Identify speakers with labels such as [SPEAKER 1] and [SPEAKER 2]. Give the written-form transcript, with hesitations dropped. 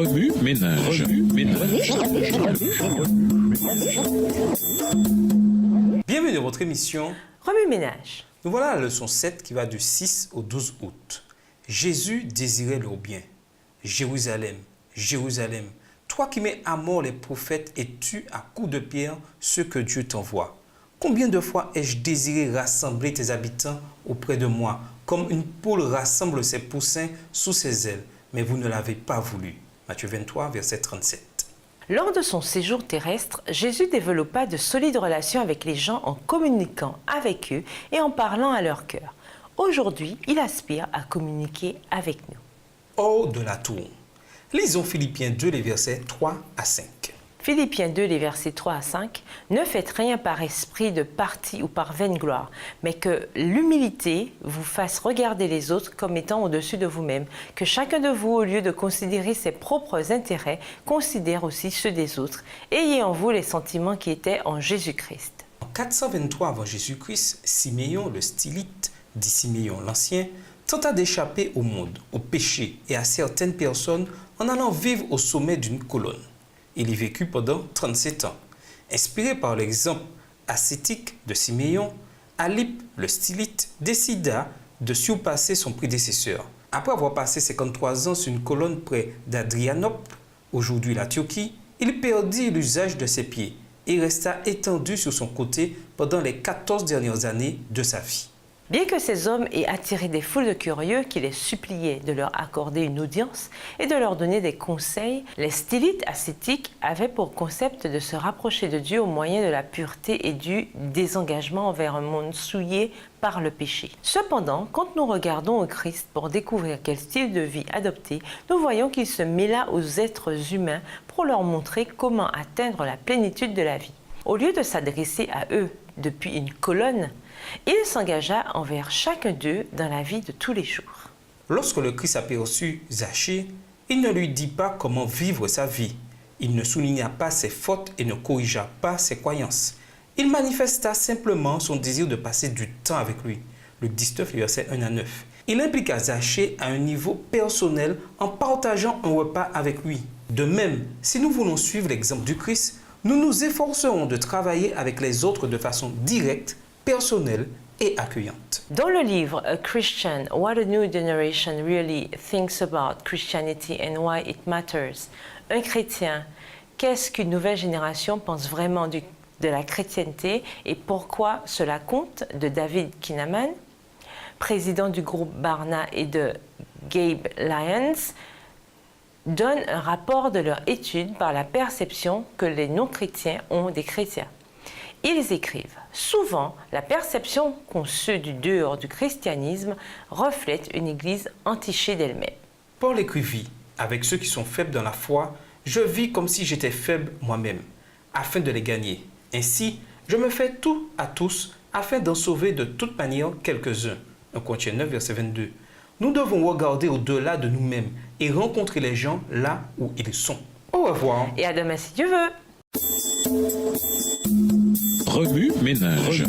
[SPEAKER 1] Remue ménage.
[SPEAKER 2] Bienvenue dans votre émission
[SPEAKER 3] Remue ménage.
[SPEAKER 2] Nous voilà à la leçon 7 qui va du 6 au 12 août. Jésus désirait leur bien. Jérusalem, Jérusalem, toi qui mets à mort les prophètes et tues à coups de pierre ceux que Dieu t'envoie. Combien de fois ai-je désiré rassembler tes habitants auprès de moi, comme une poule rassemble ses poussins sous ses ailes, mais vous ne l'avez pas voulu. Matthieu 23, verset 37.
[SPEAKER 3] Lors de son séjour terrestre, Jésus développa de solides relations avec les gens en communiquant avec eux et en parlant à leur cœur. Aujourd'hui, il aspire à communiquer avec nous.
[SPEAKER 2] Hors de la tour. Lisons Philippiens 2, les versets 3 à 5.
[SPEAKER 3] Philippiens 2, les versets 3 à 5. Ne faites rien par esprit de parti ou par vaine gloire, mais que l'humilité vous fasse regarder les autres comme étant au-dessus de vous-même. Que chacun de vous, au lieu de considérer ses propres intérêts, considère aussi ceux des autres. Ayez en vous les sentiments qui étaient en Jésus-Christ.
[SPEAKER 2] En 423 avant Jésus-Christ, Siméon le stylite, dit Siméon l'Ancien, tenta d'échapper au monde, au péché et à certaines personnes en allant vivre au sommet d'une colonne. Il y vécut pendant 37 ans. Inspiré par l'exemple ascétique de Siméon, Alippe, le stylite, décida de surpasser son prédécesseur. Après avoir passé 53 ans sur une colonne près d'Adrianople, aujourd'hui la Turquie, il perdit l'usage de ses pieds et resta étendu sur son côté pendant les 14 dernières années de sa vie.
[SPEAKER 3] Bien que ces hommes aient attiré des foules de curieux qui les suppliaient de leur accorder une audience et de leur donner des conseils, les stylites ascétiques avaient pour concept de se rapprocher de Dieu au moyen de la pureté et du désengagement envers un monde souillé par le péché. Cependant, quand nous regardons au Christ pour découvrir quel style de vie adopter, nous voyons qu'il se mêla aux êtres humains pour leur montrer comment atteindre la plénitude de la vie. Au lieu de s'adresser à eux depuis une colonne, il s'engagea envers chacun d'eux dans la vie de tous les jours.
[SPEAKER 2] Lorsque le Christ aperçut Zachée, il ne lui dit pas comment vivre sa vie. Il ne souligna pas ses fautes et ne corrigea pas ses croyances. Il manifesta simplement son désir de passer du temps avec lui. Luc 19, versets 1 à 9. Il impliqua Zachée à un niveau personnel en partageant un repas avec lui. De même, si nous voulons suivre l'exemple du Christ, nous nous efforcerons de travailler avec les autres de façon directe, personnelle et accueillante.
[SPEAKER 3] Dans le livre A Christian, What a New Generation Really Thinks About Christianity and Why It Matters, un chrétien, qu'est-ce qu'une nouvelle génération pense vraiment de la chrétienté et pourquoi cela compte, de David Kinnaman, président du groupe Barna et de Gabe Lyons, donne un rapport de leur étude par la perception que les non-chrétiens ont des chrétiens. Ils écrivent « Souvent, la perception qu'ont ceux du dehors du christianisme reflète une église entichée d'elle-même. »
[SPEAKER 2] Paul écrivit « Avec ceux qui sont faibles dans la foi, je vis comme si j'étais faible moi-même, afin de les gagner. Ainsi, je me fais tout à tous, afin d'en sauver de toute manière quelques-uns. » 1 Corinthiens 9, verset 22. Nous devons regarder au-delà de nous-mêmes et rencontrer les gens là où ils sont. Au revoir.
[SPEAKER 3] Et à demain si Dieu veut.
[SPEAKER 1] Remue ménage.